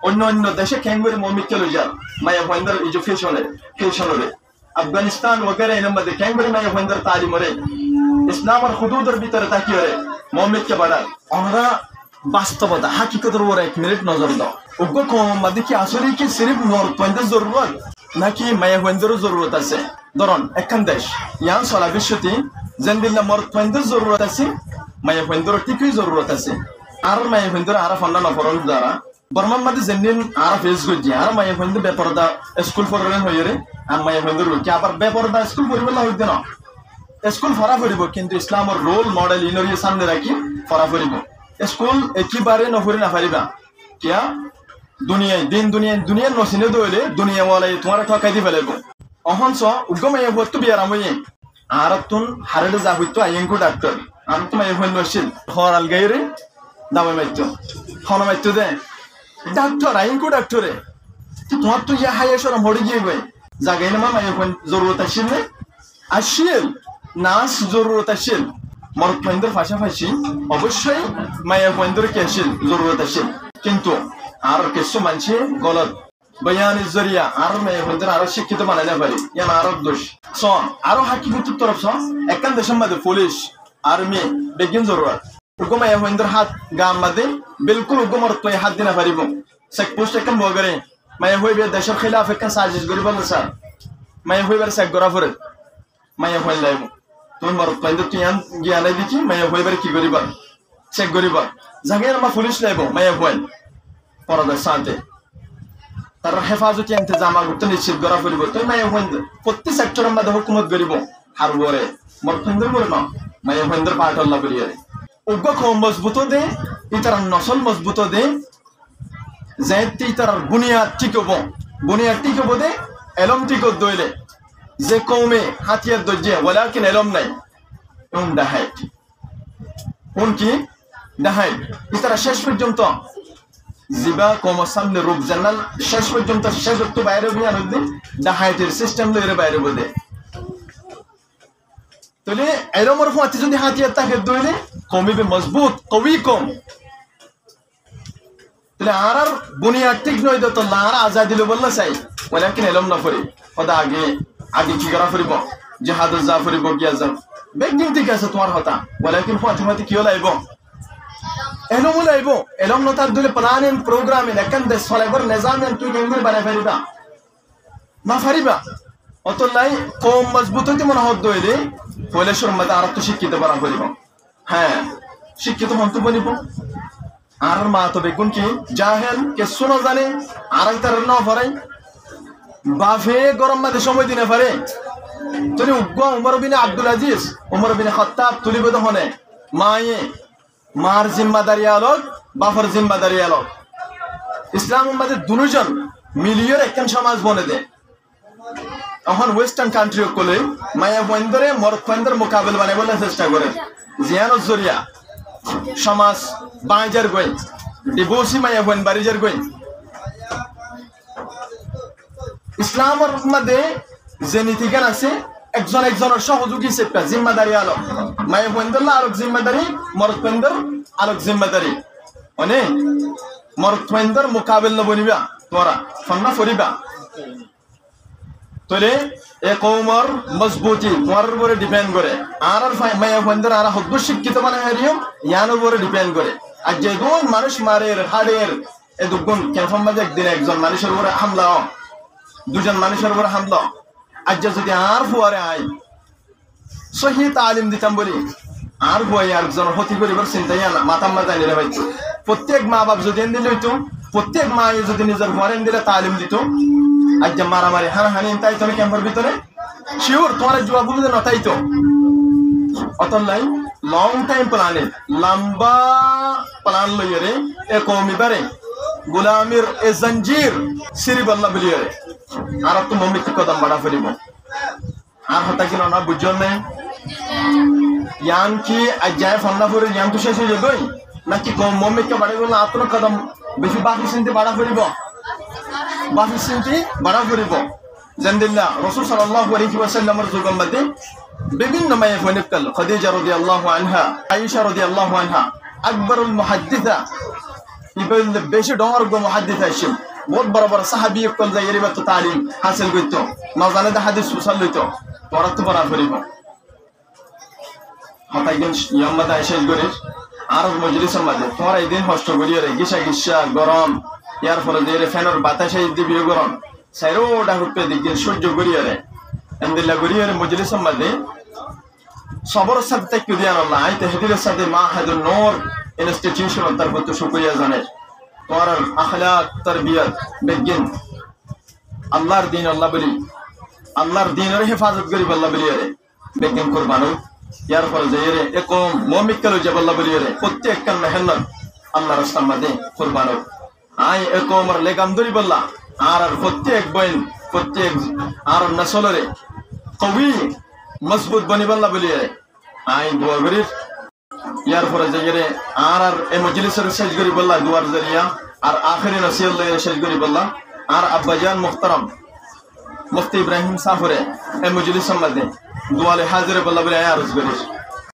অন্য অন্য দেশে ক্যাঙ্গুরি মমিক চলে যান মায়া ভয়েন্দার এডুকেশনে আফগানিস্তান वगैरह এর মধ্যে ক্যাঙ্গুরি মায়া ভয়েন্দার তালিমরে ইসলামের হুদুদের ভিতরে তাকিয়ে মমিককে বাড়ান ওনারা বাস্তবতা হাকিকতের উপর 1 মিনিট নজর দাও উগ্র কম মধ্যে কি আসলে কি সিরিফ মর্দ ভয়েন্দার জরুরত নাকি মায়া ভয়েন্দারও জরুরত আছে ধরুন একখান দেশ ইয়ান সলা বিশ্বতি জেনদিল্লা মর্দ ভয়েন্দার জরুরত আছে মায়া ভয়েন্দারও ঠিকই জরুরত আছে আর মায়া ভয়েন্দার আর ফন্না নফরল দ্বারা বর্মান মধ্যে জেনদিন আর ফেস গজি আর মায়া ভয়েন্দার বেপরদা স্কুল ফরলেন হইরে আর মায়া ভয়েন্দার কি আবার বেপরদা স্কুল পরিবলা হইতে না স্কুল ফরা ফরিব কিন্তু ইসলামের রোল মডেল ইনরি সামনে রাখি ফরা ফরিব স্কুল একেবারে নফরি না পারিবা কিয়া দুনিয়ায় নসিনে দইলে দুনিয়া ওয়ালাই তোমার ঠকাই দি ফেলাইব অহনস উগমাইয়া হতো বিয়ারামই আর তুন হারেলে যা হইতো আইনকু ডাক্তার আর তুমি এখন নসিল হরাল গাইরে দামে মাইতো হন মাইতো দে ডাক্তার আইনকু ডাক্তারে তোমার তো ইয়া হাইয়েশর মরে গিয়ে গই জাগাই না মামা এখন জরুরত আছে না আসিল নাস জরুরত আছে মরদ পয়েন্টের পাশাপাশি অবশ্যই মায়া পয়েন্টের কেসিল জরুরত আছে কিন্তু আর কিছু মানুষ গলত বয়ান জরিয়া আর মায়া পয়েন্টের আরো শিক্ষিত বানাইতে পারি ইয়ান আরো দোষ সন আরো হাকিকতের তরফ সন একখান দেশের মধ্যে পুলিশ আর্মি বেগিন জরুরত উগো মায়া পয়েন্টের হাত গাম মধ্যে বিলকুল উগো মরদ পয়ে হাত দিনা পারিব চেক পোস্ট একখান বগরে মায়া হইবে দেশের খিলাফ একখান সাজিশ করি বল স্যার মায়া হইবার চেক করা পরে মায়া হইল লাইব তুমি মরদ পয়েন্ট তুই জ্ঞান দেখি মায়া হইবার কি করিবা চেক করিবা জাগে আমার পুলিশ লাইব মায়া হইল পরদের সাথে তার হেফাজতি ইন্তজাম করতে নিশ্চিত করা পড়িব তুই মায়া হইল প্রতি সেক্টরের মধ্যে হুকুমত করিব হার বরে মরদ পয়েন্টের বলে না মায়া পয়েন্টের পার্ট আল্লাহ বলিয়ারে উগ্র কম মজবুত দে ইতার নসল মজবুত দে যাইতে ইতার বুনিয়াদ ঠিক হবো দে এলম ঠিক দইলে যে কৌমে হাতিয়ার দর্জে ওয়ালাকিন এলম নাই উন দাহাইট উন কি দাহাইট ইতারা শেষ পর্যন্ত জিবা কম সামনে রূপ জানাল শেষ পর্যন্ত শেষ তো বাইরে বিয়ান হইতে দাহাইটের সিস্টেম লইরে বাইরে বদে তাহলে এলমর ফাতি যদি হাতিয়ার তাকে দইলে কমিবে মজবুত কবি কম তাহলে আর বুনিয়াদ ঠিক নয় তো আর আজাদি লো বললা চাই ওয়ালাকিন এলম না পড়ি ওদা আগে কি করা ফুরিব জিহাদ যা ফুরিব গিয়া যাও বেগিন ঠিক আছে তোমার হতা ওয়ালাকিন ফাতিমাতি কি লাইব এলম লাইব এলম নতার দুলে প্ল্যান এন্ড প্রোগ্রাম এ একখান দেশ চলাইবার নিজাম এন্ড তুই কেমনে বানাই ফারিবা না ফারিবা অতলাই কম মজবুত হইতে মনে হদ দইলে পয়লেশ্বর মধ্যে আর তো শিক্ষিত বানা করিব হ্যাঁ শিক্ষিত হন্তু বলিব আর মা তো বেগুন কি জাহেল কে শুনো জানে আর তার ন ফরাই বাফে গরম মাঝে সময় দিনে পারে তুমি উগ্র উমর বিন আব্দুল আজিজ উমর বিন খাত্তাব তুলিব হনে মায়ে মার জিম্মাদারি আলোক বাফর জিম্মাদারি আলোক ইসলাম মধ্যে দুজন মিলিয়র একখান সমাজ বনে দে এখন ওয়েস্টার্ন কান্ট্রি কলে মায়া বন্দরে মরদ বন্দর মোকাবেল বানাই বলে চেষ্টা করে জিয়ানোর জরিয়া সমাজ বাঁজার গই ডিভোর্সি মায়া বন বাড়িজার গই ইসলামের মধ্যে যে নীতিজ্ঞান আছে একজনের সহযোগী সেপ্টা জিম্মাদারি আলো মায়া বন্দর আলোক জিম্মাদারি মরদ বন্দর আলোক জিম্মাদারি অনে মরদ বন্দর মোকাবেল নবনিবা তোরা ফন্না ফরিবা তোলে এ কৌমর মজবুতি তোমার উপরে ডিপেন্ড করে আর মায়া বন্দর আর হদ্দ শিক্ষিত মানে হারিও ইয়ার উপরে ডিপেন্ড করে আর যে গুণ মানুষ মারের হাড়ের এ দুগুণ কেনফাম মাঝে একদিন একজন মানুষের উপরে হামলা দুজন মানুষের উপরে হামলা আজ যদি আর ফুয়ারে আই সহি তালিম দিতাম বলি আর ভয় আরেকজন ক্ষতি করিবার চিন্তাই না মাতাম মাথায় নিলে পাইতো প্রত্যেক মা বাপ যদি এন দিলে হইতো প্রত্যেক মা যদি নিজের ঘরে দিলে তালিম দিত আজ যে মারামারি হানাহানি তাই তো ক্যাম্পের ভিতরে শিওর তোমার জবাবগুলো যে নতাইতো অতলাই লং টাইম প্ল্যানে লম্বা প্ল্যান লইরে এ কৌমিবারে গুলামির এ জঞ্জির সিরিবাল্লা বলিয়ারে আর তো মমিত কদম বাড়া ফেলিব আর হতা কিনা না বুঝল নাই ইয়ান কি আজ যায় ফন্নাপুরে ইয়ান তো শেষ হয়ে যাবই নাকি মমিতকে বাড়াইব না আত্ম কদম বেশি বাকি চিন্তি বাড়া ফেলিব বাকি চিন্তি বাড়া ফেলিব জেন্দিল্লা রসুল সাল্লাল্লাহু আলাইহি ওয়াসাল্লামের যুগের মধ্যে বিভিন্ন মায়ে ফনিকল খাদিজা রাদিয়াল্লাহু আনহা আয়েশা রাদিয়াল্লাহু আনহা আকবরুল মুহাদ্দিসা ইবেল বেশি ডমর গো মুহাদ্দিস আইছেন বহুত বড় বড় সাহাবী কল যাই এর তো তালিম হাসিল করতো না জানে দা হাদিস সুসাল লইতো তোরা তো বড় করিব হতাইগেন ইয়ামাদা শেষ গরিস আরব মজলিসের মাঝে তোরা এই দিন কষ্ট করিয়ে রে গিসা গরম ইয়ার ফলে যে ফ্যানের বাতাসে দিবি গরম সাইরো ডাহুপে দিকে সহ্য করিয়ে রে এন্দিল্লা করিয়ে রে মজলিসের মাঝে সবর সাথে কি দিয়ান আল্লাহ আইতে হেদিরের সাথে মাহাদুন নূর ইনস্টিটিউশন তার প্রতি শুকরিয়া জানাই তোমার আখলাক তারবিয়ত বিজ্ঞান আল্লাহর দিন আল্লাহ বলি আল্লাহর দিনের হেফাজত করি আল্লাহ বলি রে বিজ্ঞান কুরবানো ইয়ার ফলে যে রে একম মুমিক্কাল যে আল্লাহ বলি রে প্রত্যেক কাল মেহনত আল্লাহর রাস্তার মধ্যে কুরবানো আই একমর লেগাম ধরি বললা আর প্রত্যেক বইন প্রত্যেক আর নসলরে কবি মজবুত বনি বললা বলি রে আই দোয়া করি ইয়ার পরে যে আর এই মজলিসের শেষ করি বললা দুয়ার জরিয়া আর আখেরি নসিহত শেষ করি বললা আর আব্বাজান মুহতারাম মুফতি ইব্রাহিম সাফরে এই মজলিসের মধ্যে দুয়ালে হাজির বললা বলে আরজ করি